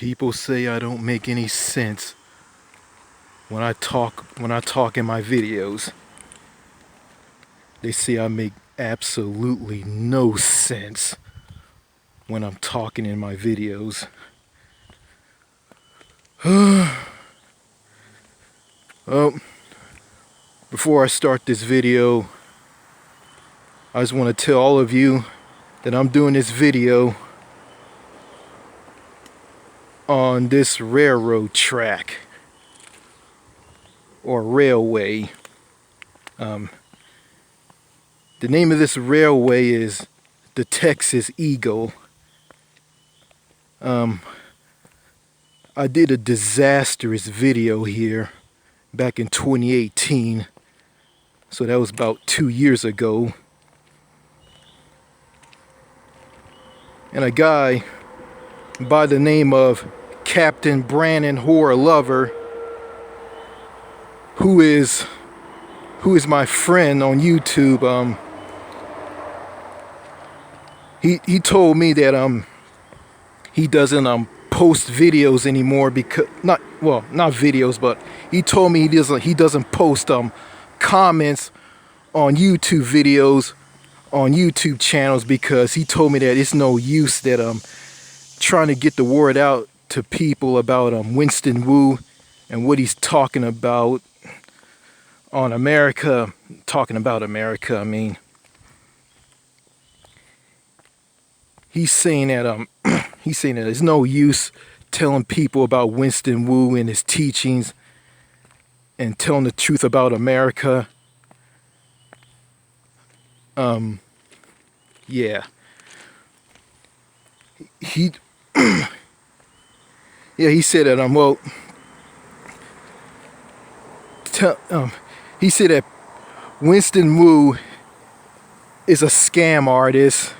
People say I don't make any sense when I talk in my videos. They say I make absolutely no sense when I'm talking in my videos. Well, before I start this video, I just want to tell all of you that I'm doing this video on this railroad track or railway. The name of this railway is the Texas Eagle. I did a disastrous video here back in 2018, so that was about 2 years ago. And a guy by the name of Captain Brandon Horror Lover, who is my friend on YouTube, he told me that he doesn't post videos anymore because not videos, but he told me he doesn't post comments on YouTube videos on YouTube channels because he told me that it's no use that trying to get the word out to people about Winston Wu and what he's talking about on America, talking about America. I mean, he's saying that there's no use telling people about Winston Wu and his teachings and telling the truth about America. Yeah. He he said that he said that Winston Wu is a scam artist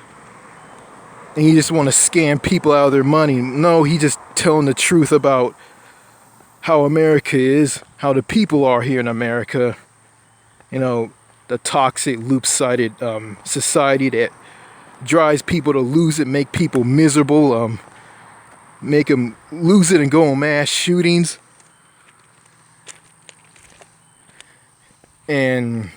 and he just want to scam people out of their money. No, he just telling the truth about how America is, how the people are here in America. You know, the toxic, loop-sided society that drives people to lose it, make people miserable, make them lose it and go on mass shootings. And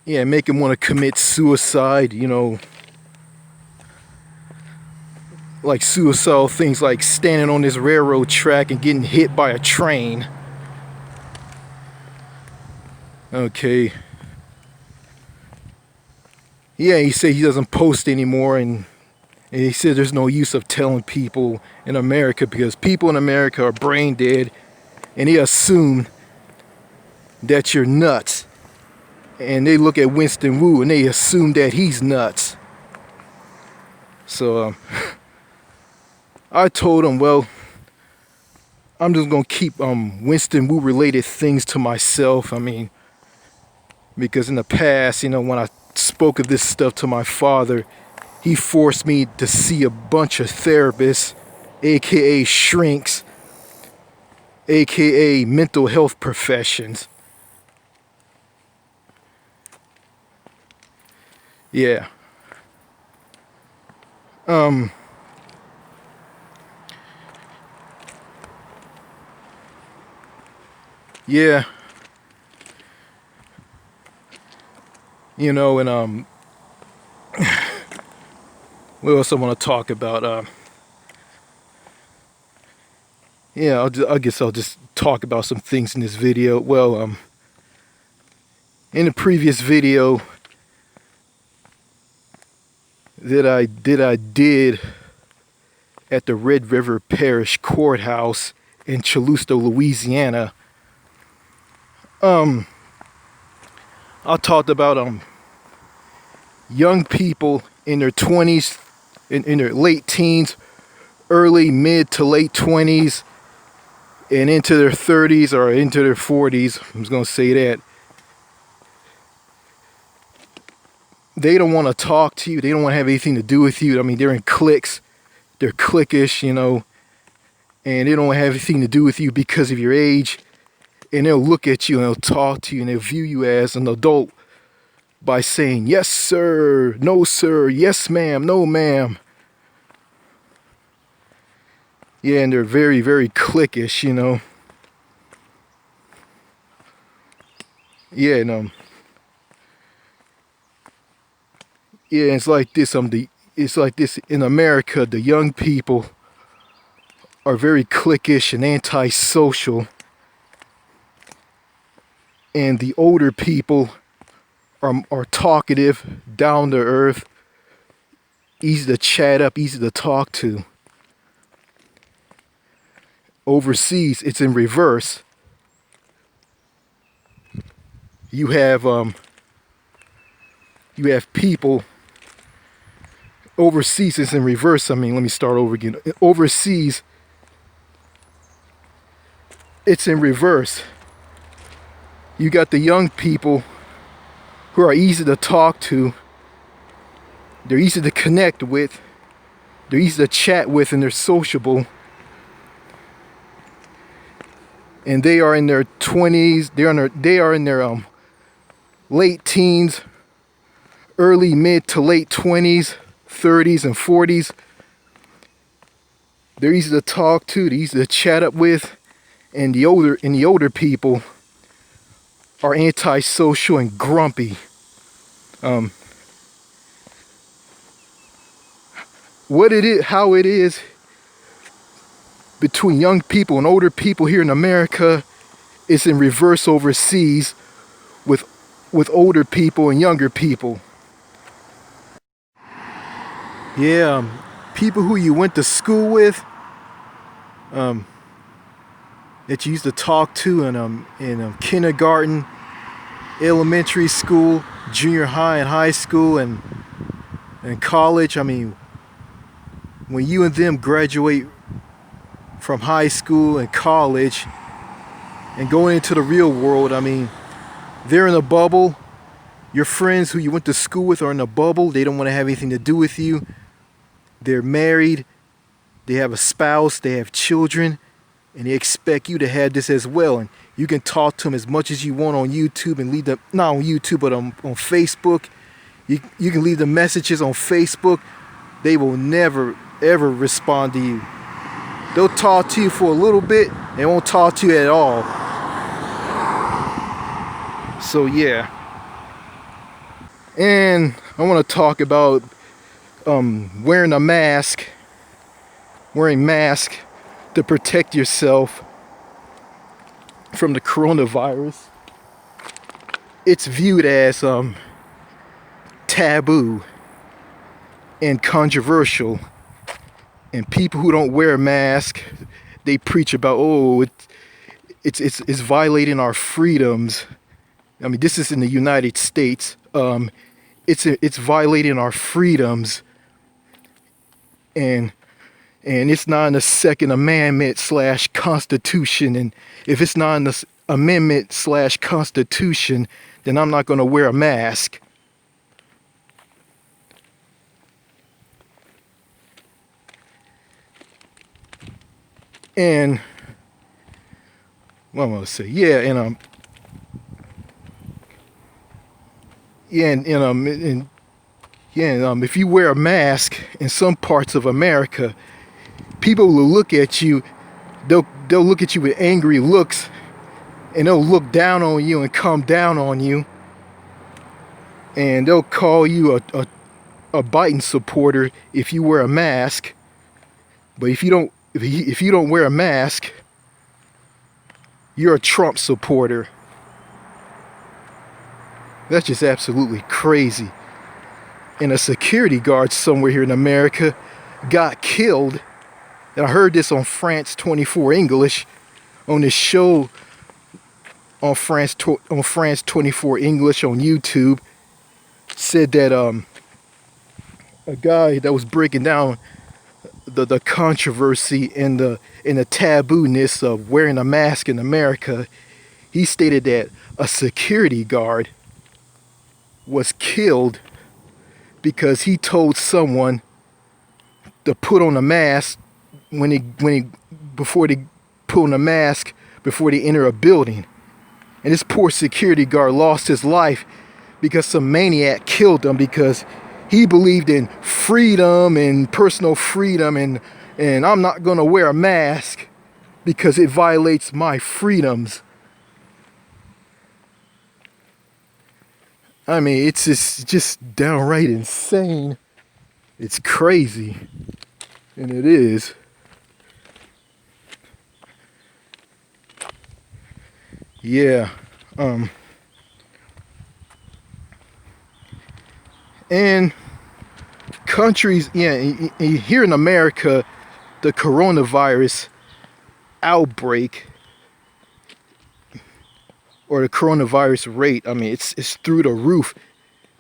yeah, make them want to commit suicide, you know, like suicidal things like standing on this railroad track and getting hit by a train. Okay. Yeah, he said he doesn't post anymore, and he said there's no use of telling people in America because people in America are brain dead and they assume that you're nuts. And they look at Winston Wu and they assume that he's nuts. So I told him, well, I'm just gonna keep Winston Wu related things to myself. I mean, because in the past, you know, when I spoke of this stuff to my father, he forced me to see a bunch of therapists, aka shrinks, aka mental health professions. Yeah. Yeah. You know, and what else I want to talk about? Yeah, I guess I'll just talk about some things in this video. Well, in the previous video that I did at the Red River Parish Courthouse in Cholusto, Louisiana, I talked about young people in their 20s, in their late teens, early, mid to late 20s, and into their 30s or into their 40s. I was going to say that. They don't want to talk to you. They don't want to have anything to do with you. I mean, they're in cliques. They're cliquish, you know, and they don't have anything to do with you because of your age. And they'll look at you and they'll talk to you and they'll view you as an adult by saying, yes, sir, no, sir, yes, ma'am, no, ma'am. Yeah, and they're very, very cliquish, you know. Yeah, and yeah, it's like this. It's like this in America. The young people are very cliquish and antisocial, and the older people are talkative, down to earth, easy to chat up, easy to talk to. Overseas, it's in reverse. You have people overseas. It's in reverse. I mean, let me start over again. Overseas, it's in reverse. You got the young people who are easy to talk to. They're easy to connect with. They're easy to chat with, and they're sociable. And they are in their 20s. They are in their late teens, early mid to late 20s, 30s and 40s. They're easy to talk to. They're easy to chat up with. And the older people are antisocial and grumpy. How it is between young people and older people here in America is in reverse overseas with older people and younger people. Yeah, people who you went to school with, that you used to talk to in kindergarten, elementary school, junior high and high school, and college. I mean, when you and them graduate from high school and college and going into the real world, I mean, they're in a bubble. Your friends who you went to school with are in a bubble. They don't want to have anything to do with you. They're married. They have a spouse. They have children. And they expect you to have this as well. And you can talk to them as much as you want on YouTube and leave them, not on YouTube, but on Facebook. You can leave them messages on Facebook. They will never, ever respond to you. They'll talk to you for a little bit. They won't talk to you at all. So yeah. And I want to talk about wearing a mask. Wearing mask to protect yourself from the coronavirus. It's viewed as taboo and controversial. And people who don't wear a mask, they preach about, oh, it's violating our freedoms. I mean, this is in the United States. It's violating our freedoms, and it's not in the Second Amendment / Constitution. And if it's not in the Amendment / Constitution, then I'm not going to wear a mask. And what am I going to say? Yeah, and if you wear a mask in some parts of America, people will look at you. They'll look at you with angry looks, and they'll look down on you and come down on you, and they'll call you a Biden supporter if you wear a mask. But if you don't wear a mask, you're a Trump supporter. That's just absolutely crazy. And a security guard somewhere here in America got killed. And I heard this on France 24 English, on this show on France 24 English on YouTube. Said that a guy that was breaking down the controversy and the taboo-ness of wearing a mask in America, he stated that a security guard was killed because he told someone to put on a mask before they put on a mask before they enter a building. And this poor security guard lost his life because some maniac killed him because he believed in freedom and personal freedom and and I'm not gonna wear a mask because it violates my freedoms. I mean, it's just downright insane. It's crazy, and it is. Yeah. And countries, yeah, here in America, the coronavirus outbreak or the coronavirus rate, I mean, it's through the roof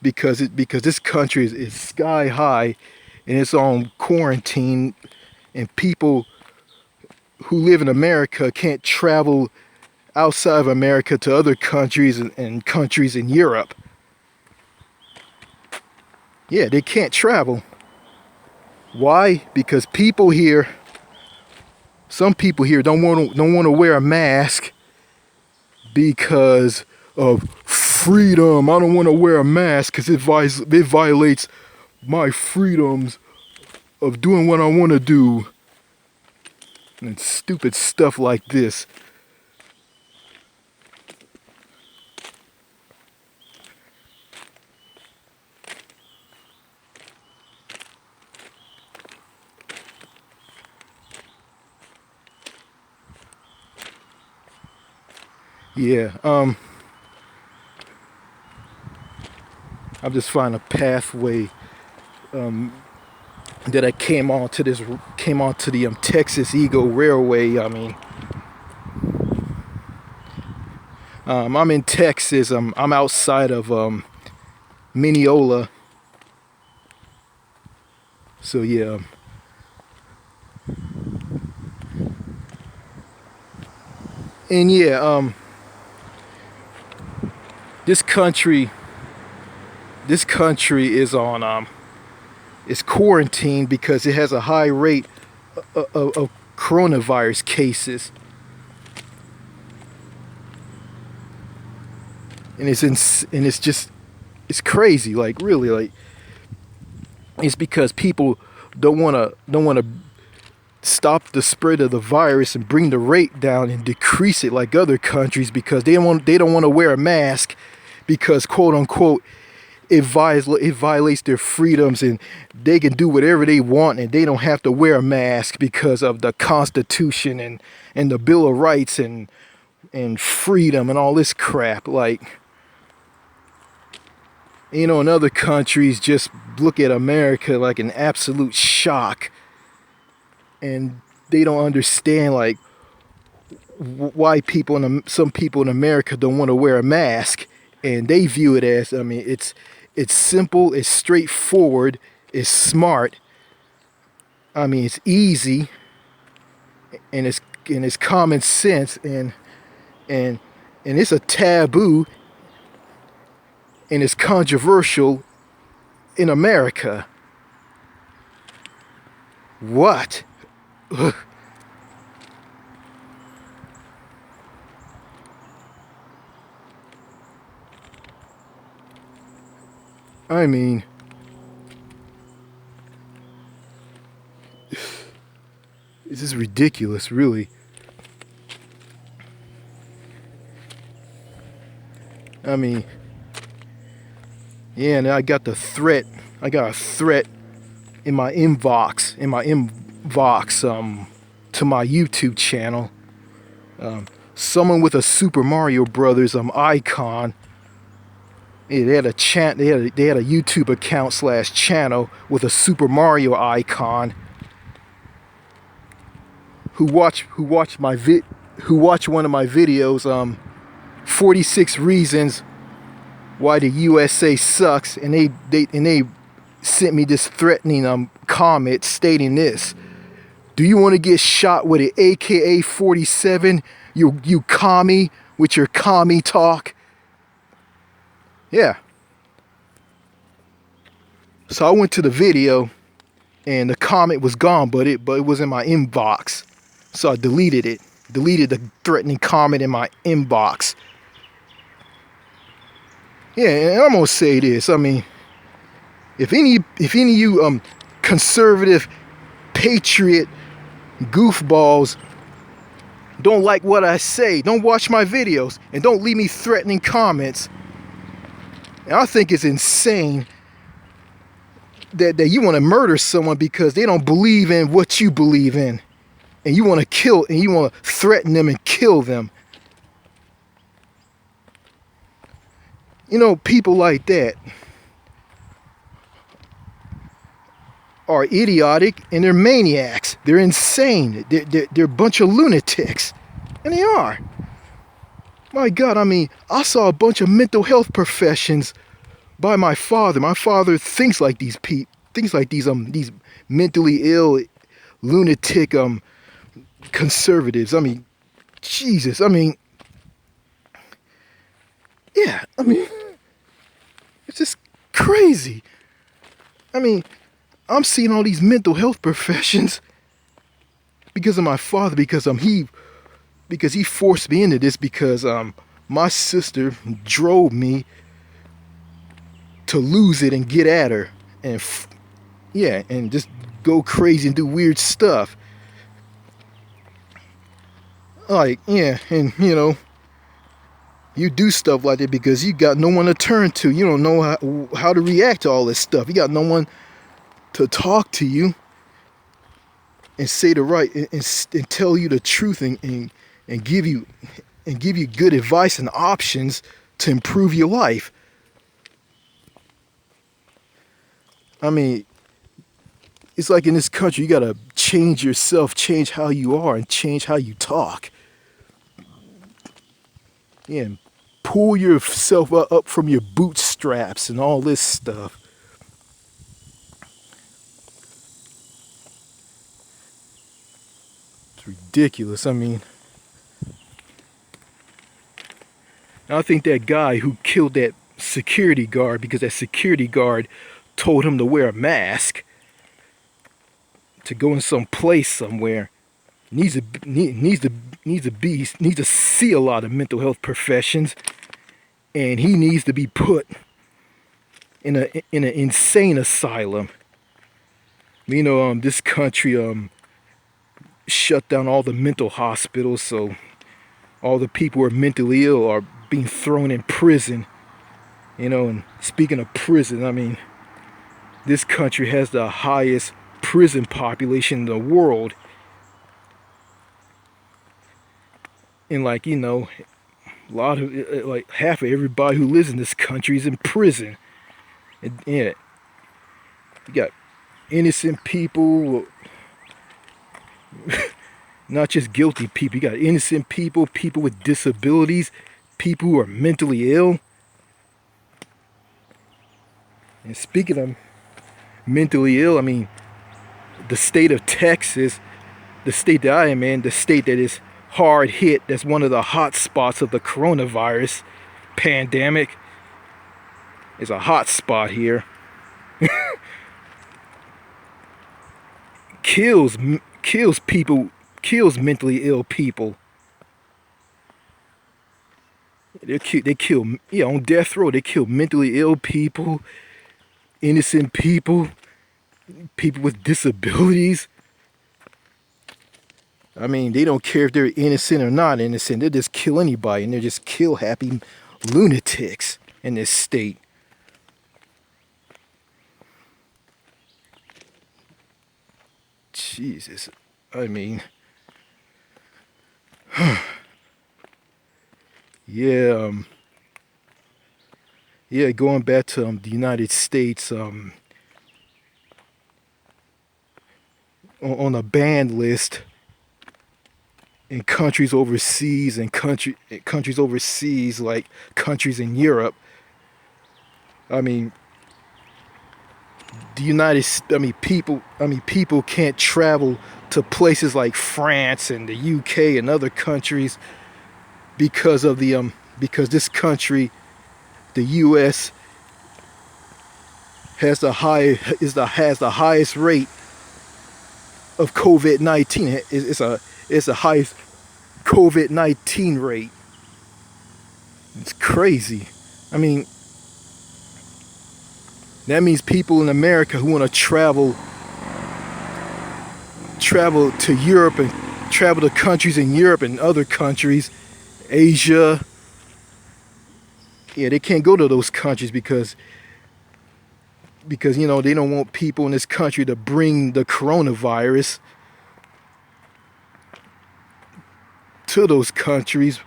because this country is sky high and it's on quarantine, and people who live in America can't travel outside of America to other countries and countries in Europe. Yeah, they can't travel. Why? Because some people here don't want to wear a mask because of freedom. I don't want to wear a mask because it violates my freedoms of doing what I want to do. And stupid stuff like this. Yeah, I'm just finding a pathway that I came onto the Texas Eagle Railway. I mean, I'm in Texas. I'm outside of Mineola. So yeah. And yeah, this country is on is quarantined because it has a high rate of coronavirus cases. And it's crazy, like really, like it's because people don't want to stop the spread of the virus and bring the rate down and decrease it like other countries, because they don't want to wear a mask because, quote unquote, it violates their freedoms and they can do whatever they want and they don't have to wear a mask because of the Constitution and the Bill of Rights and freedom and all this crap. Like, in other countries just look at America like an absolute shock, and they don't understand like why some people in America don't want to wear a mask, and they view it as, I mean, it's simple, it's straightforward, it's smart. I mean, it's easy, and it's common sense, and it's a taboo, and it's controversial in America. What? I mean, this is ridiculous, really. I mean, yeah, and I got a threat in my inbox, to my YouTube channel. Someone with a Super Mario Brothers icon. Yeah, they had a YouTube account / channel with a Super Mario icon. Who watched one of my videos, 46 reasons why the USA sucks, and they sent me this threatening comment stating this: do you want to get shot with an AK-47, you commie, with your commie talk? Yeah. So I went to the video and the comment was gone, but it was in my inbox. So I deleted the threatening comment in my inbox. Yeah, and I'm gonna say this. I mean, if any of you conservative, patriot, goofballs don't like what I say, don't watch my videos, and don't leave me threatening comments. And I think it's insane that you want to murder someone because they don't believe in what you believe in. And you want to kill, and you want to threaten them and kill them. You know, people like that are idiotic and they're maniacs. They're insane. They're a bunch of lunatics. And they are. My God, I mean, I saw a bunch of mental health professions by my father. My father thinks like these people, things like these mentally ill, lunatic conservatives. I mean, Jesus. I mean, yeah. I mean, it's just crazy. I mean, I'm seeing all these mental health professions because of my father, because he forced me into this, because my sister drove me to lose it and get at her, and yeah, and just go crazy and do weird stuff. Like, yeah, and you know, you do stuff like that because you got no one to turn to. You don't know how to react to all this stuff. You got no one to talk to you and say the right and tell you the truth and give you good advice and options to improve your life. I mean, it's like in this country, you gotta change yourself, change how you are, and change how you talk. Yeah, and pull yourself up from your bootstraps and all this stuff. It's ridiculous. I mean, I think that guy who killed that security guard because that security guard told him to wear a mask to go in some place somewhere needs to see a lot of mental health professions, and he needs to be put in an insane asylum. You know, this country shut down all the mental hospitals, so all the people who are mentally ill are being thrown in prison. You know, and speaking of prison, I mean, this country has the highest prison population in the world. And like, you know, a lot of, like half of everybody who lives in this country is in prison. And yeah, you got innocent people, not just guilty people. You got innocent people, people with disabilities, people who are mentally ill. And speaking of mentally ill, I mean, the state of Texas, the state that I am in, the state that is hard hit, that's one of the hot spots of the coronavirus pandemic, is a hot spot here. kills people, kills mentally ill people. They kill, yeah, on death row. They kill mentally ill people, innocent people, people with disabilities. I mean, they don't care if they're innocent or not innocent. They just kill anybody, and they're just kill happy lunatics in this state. Jesus, I mean, yeah, yeah. Going back to the United States, on a banned list in countries overseas, and countries overseas, like countries in Europe. I mean, people can't travel to places like France and the UK and other countries because of because this country, the US, has the highest rate of COVID-19. It's the highest COVID-19 rate. It's crazy. I mean, that means people in America who want to travel travel to Europe and travel to countries in Europe and other countries, Asia. Yeah, they can't go to those countries because you know they don't want people in this country to bring the coronavirus to those countries.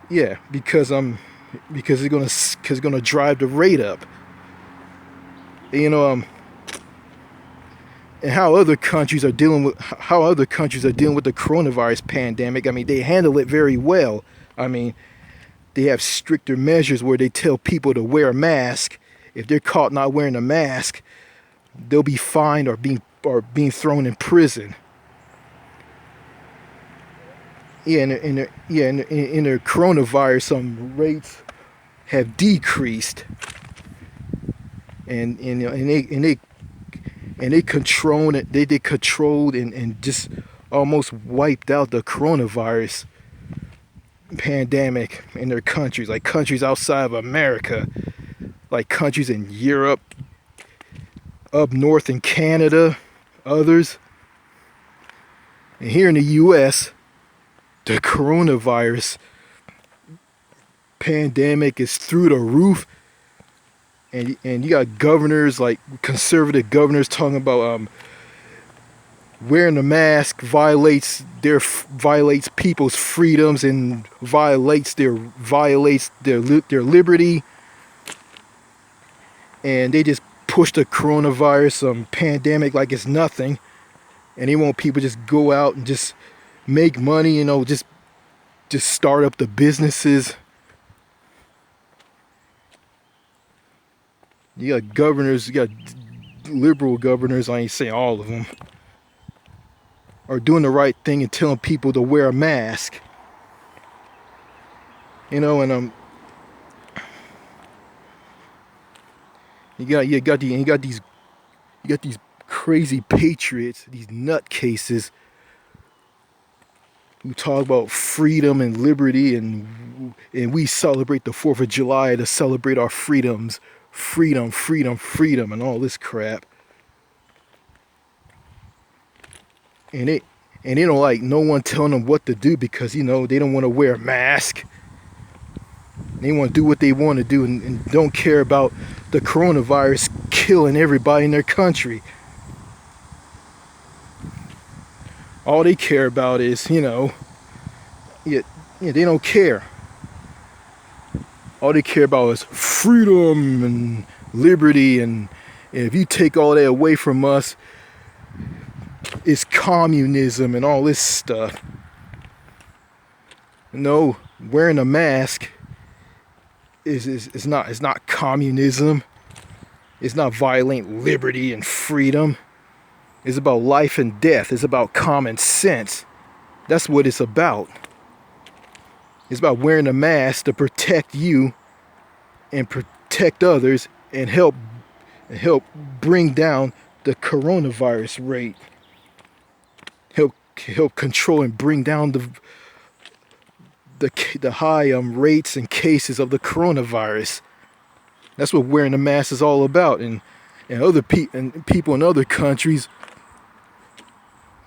Yeah, because it's gonna drive the rate up. You know, and how other countries are dealing with the coronavirus pandemic. I mean, they handle it very well. I mean, they have stricter measures where they tell people to wear a mask. If they're caught not wearing a mask, they'll be fined or being thrown in prison. Yeah, in the coronavirus, some rates have decreased, and they controlled it. They controlled and just almost wiped out the coronavirus pandemic in their countries, like countries outside of America, like countries in Europe, up north in Canada, others. And here in the U.S., the coronavirus pandemic is through the roof, and you got governors, like conservative governors, talking about wearing a mask violates people's freedoms and violates their liberty, and they just push the coronavirus pandemic like it's nothing, and they want people to just go out and just make money, you know, just start up the businesses. You got governors, you got liberal governors, I ain't saying all of them, are doing the right thing and telling people to wear a mask. You know, and you got these crazy patriots, these nutcases who talk about freedom and liberty, and we celebrate the 4th of July to celebrate our freedoms, freedom, and all this crap. And they don't like no one telling them what to do, because you know they don't want to wear a mask. They want to do what they want to do, and don't care about the coronavirus killing everybody in their country. All they care about is, you know, they don't care. All they care about is freedom and liberty, and if you take all that away from us, it's communism and all this stuff. No, wearing a mask is not communism. It's not violating liberty and freedom. It's about life and death. It's about common sense. That's what it's about. It's about wearing a mask to protect you and protect others, and help bring down the coronavirus rate. Help control and bring down the high rates and cases of the coronavirus. That's what wearing a mask is all about, and people in other countries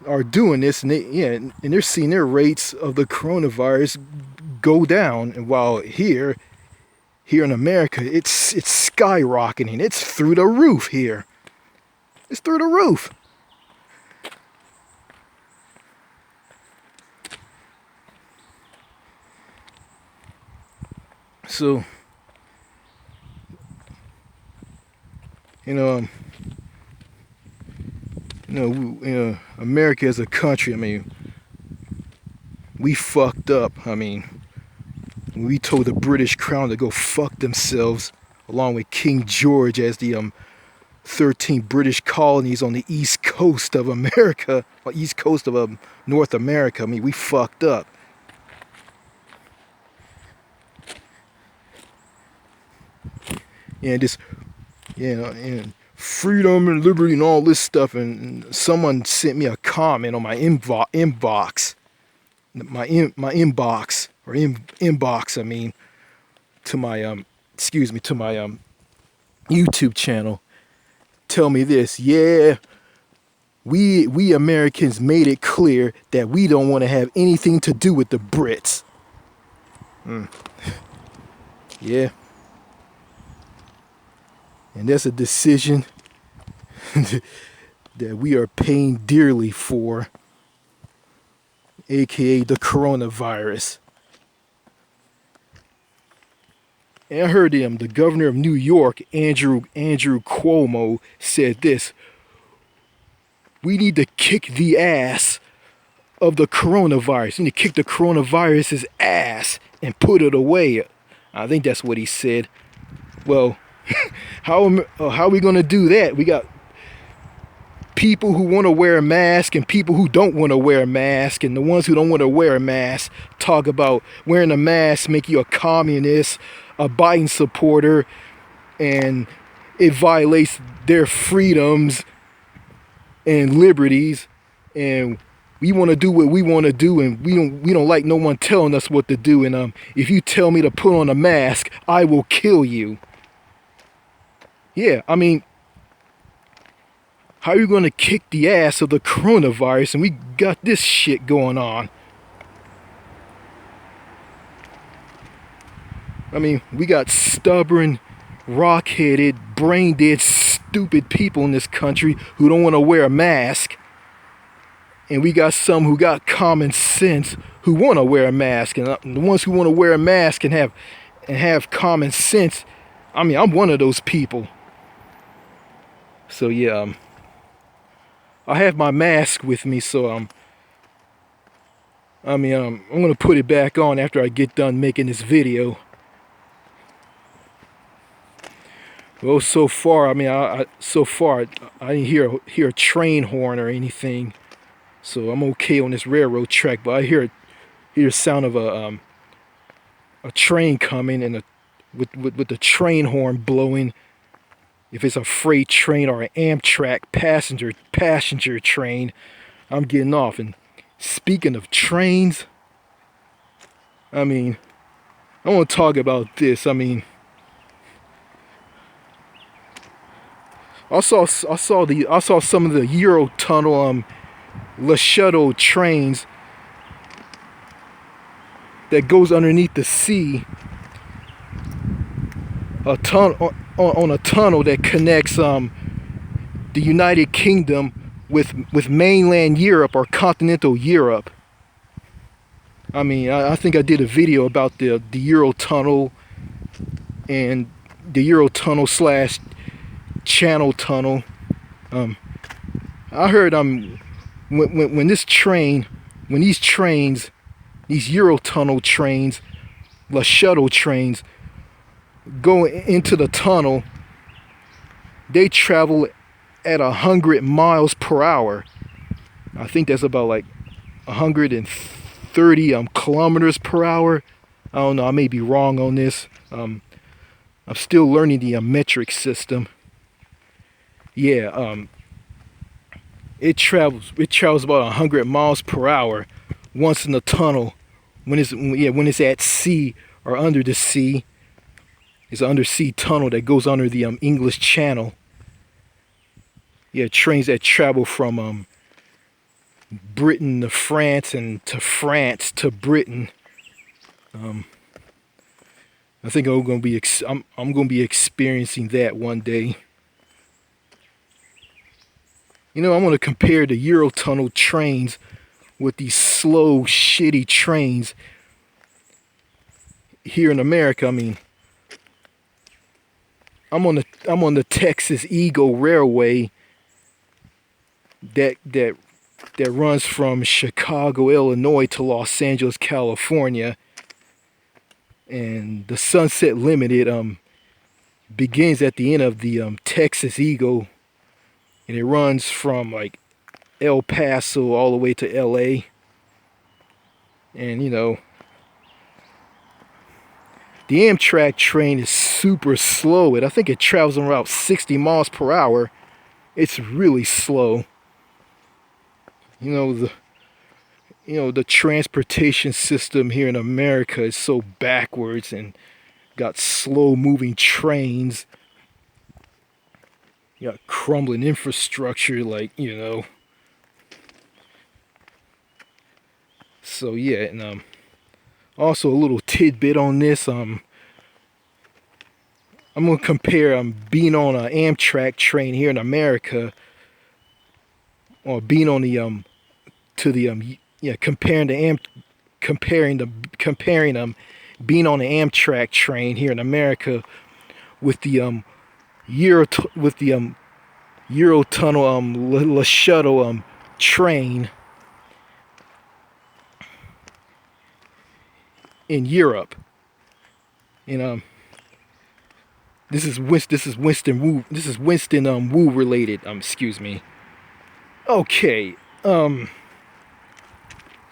are doing this, and they're seeing their rates of the coronavirus go down, and while here in America, it's skyrocketing. It's through the roof here. It's through the roof. So, America as a country, I mean, we fucked up. I mean, we told the British Crown to go fuck themselves, along with King George, as the 13 British colonies on the east coast of America, or east coast of North America. I mean, we fucked up. And just, and freedom and liberty and all this stuff. And someone sent me a comment on my inbox, I mean, to my to my YouTube channel. Tell me this, yeah, we Americans made it clear that we don't want to have anything to do with the Brits. Yeah. And that's a decision that we are paying dearly for, aka the coronavirus. And I heard the governor of New York, Andrew Cuomo, said this: we need to kick the ass of the coronavirus. We need to kick the coronavirus's ass and put it away. I think that's what he said. Well, how are we going to do that? We got people who want to wear a mask and people who don't want to wear a mask, and the ones who don't want to wear a mask talk about wearing a mask make you a communist, a Biden supporter, and it violates their freedoms and liberties, and we want to do what we want to do, and we don't like no one telling us what to do, and if you tell me to put on a mask, I will kill you. Yeah, I mean, how are you going to kick the ass of the coronavirus and we got this shit going on? I mean, we got stubborn, rock-headed, brain-dead, stupid people in this country who don't want to wear a mask. And we got some who got common sense who want to wear a mask. And the ones who want to wear a mask and have common sense, I mean, I'm one of those people. So yeah, I have my mask with me, so I'm gonna put it back on after I get done making this video. Well, so far, I mean, I didn't hear a train horn or anything, so I'm okay on this railroad track. But I hear the sound of a train coming, and with the train horn blowing. If it's a freight train or an Amtrak passenger train, I'm getting off. And speaking of trains, I mean, I want to talk about this. I mean, I saw some of the Eurotunnel Le Shuttle trains that goes underneath the sea. A tunnel on a tunnel that connects the United Kingdom with mainland Europe or continental Europe. I mean, I think I did a video about the Eurotunnel and the Eurotunnel / Channel Tunnel. I heard when these Eurotunnel trains, the shuttle trains, go into the tunnel, they travel at 100 miles per hour. I think that's about like 130 kilometers per hour. I don't know, I may be wrong on this. I'm still learning the metric system. Yeah, it travels about 100 miles per hour once in the tunnel when it's at sea or under the sea. It's an undersea tunnel that goes under the English Channel. Yeah, trains that travel from Britain to France and to France to Britain. I think I'm going to be experiencing that one day. You know, I want to compare the Eurotunnel trains with these slow, shitty trains here in America. I mean, I'm on the Texas Eagle Railway that runs from Chicago, Illinois to Los Angeles, California. And the Sunset Limited begins at the end of the Texas Eagle, and it runs from like El Paso all the way to LA. And you know, the Amtrak train is super slow. I think it travels around 60 miles per hour. It's really slow. You know, the transportation system here in America is so backwards and got slow moving trains. You got crumbling infrastructure, like, you know, So yeah, and also a little tidbit on this. I'm gonna compare being on an Amtrak train here in America, or being on the to the yeah, comparing being on the Amtrak train here in America with the Eurotunnel La Shuttle train in Europe. And this is Winston Wu related. Excuse me. Okay.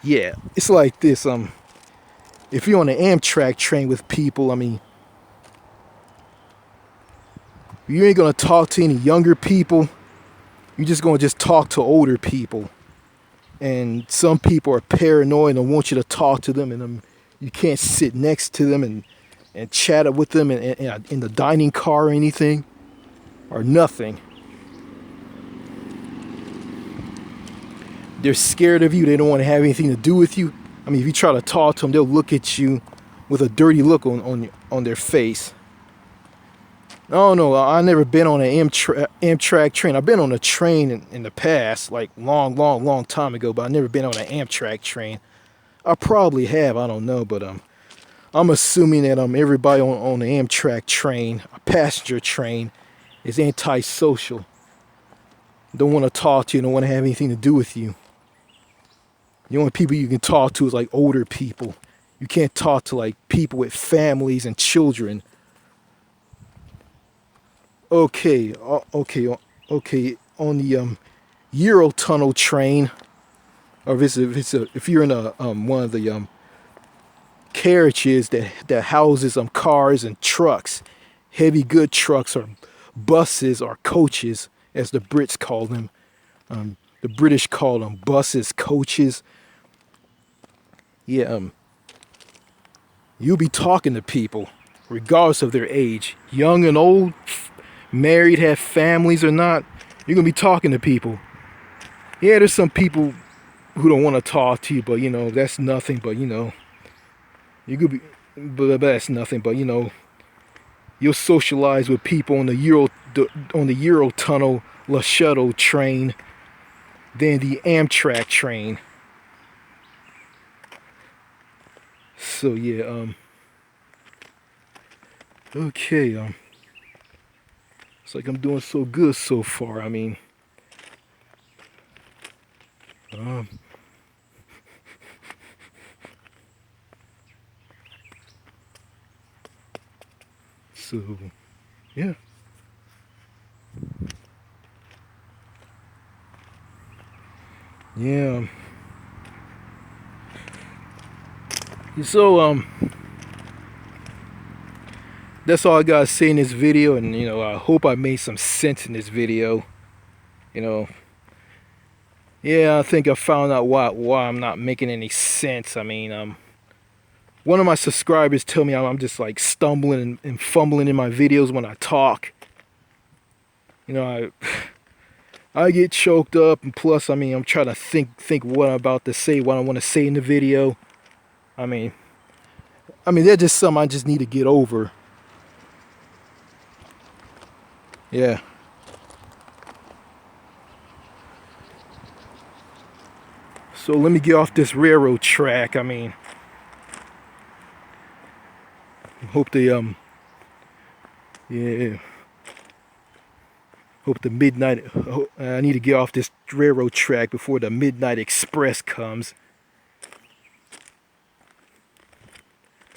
Yeah, it's like this. If you're on an Amtrak train with people, I mean, you ain't gonna talk to any younger people. You're just gonna talk to older people. And some people are paranoid and want you to talk to them, and you can't sit next to them and chat with them in the dining car or anything, or nothing. They're scared of you. They don't want to have anything to do with you. I mean, if you try to talk to them, they'll look at you with a dirty look on their face. I don't know. I never been on an Amtrak train. I've been on a train in the past, like long time ago, but I've never been on an Amtrak train. I probably have. I don't know, but I'm assuming that everybody on the Amtrak train, a passenger train, is antisocial. Don't want to talk to you. Don't want to have anything to do with you. The only people you can talk to is like older people. You can't talk to like people with families and children. Okay, okay. On the Eurotunnel train, or if you're in a one of the carriages that houses cars and trucks, heavy good trucks, or buses or coaches, as the Brits call them. The British call them buses, coaches. Yeah, you'll be talking to people, regardless of their age, young and old, married, have families or not. You're gonna be talking to people. Yeah, there's some people who don't want to talk to you, but that's nothing. But you could be, but that's nothing. But you'll socialize with people on the Eurotunnel La Shuttle train, then the Amtrak train. So yeah, okay, it's like I'm doing so good so far. I mean, um, so yeah, yeah. So that's all I gotta say in this video, and I hope I made some sense in this video. You know, yeah, I think I found out why I'm not making any sense. I mean, one of my subscribers tell me I'm just like stumbling and fumbling in my videos when I talk. I get choked up, and plus, I mean, I'm trying to think what I'm about to say, what I want to say in the video. I mean, that's just something I just need to get over. Yeah. So let me get off this railroad track. I mean, hope the yeah. Hope the midnight. I need to get off this railroad track before the Midnight Express comes.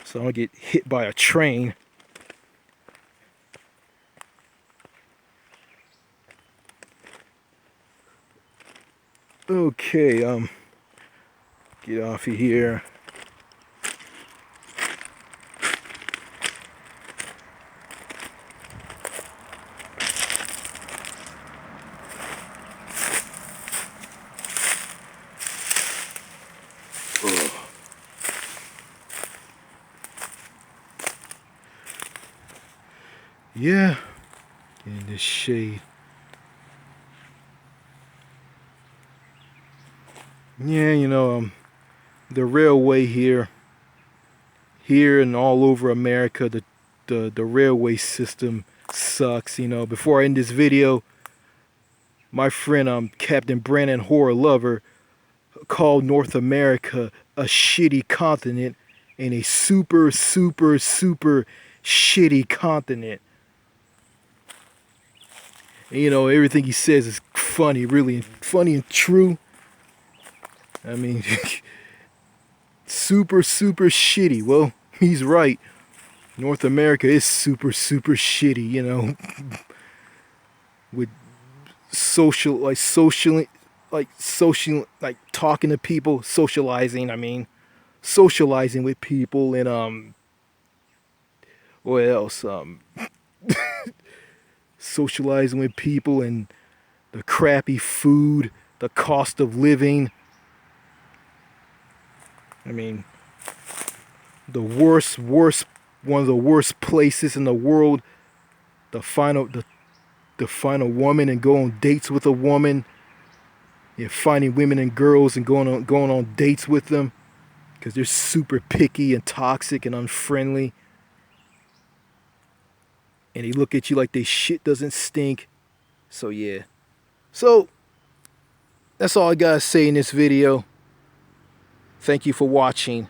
So I don't get hit by a train. Okay, get off of here. Yeah, in this shade. Yeah, the railway here and all over America, the railway system sucks. You know, before I end this video, my friend Captain Brandon Horror Lover called North America a shitty continent and a super shitty continent. And, you know, everything he says is funny, really funny and true. I mean, super shitty. Well, he's right. North America is super shitty, you know, with social, like talking to people, socializing. I mean, socializing with people, and what else? Socializing with people and the crappy food, the cost of living. I mean, the worst, one of the worst places in the world to find a woman and go on dates with a woman. You're finding women and girls and going on dates with them because they're super picky and toxic and unfriendly. And they look at you like their shit doesn't stink. So yeah. So that's all I gotta say in this video. Thank you for watching.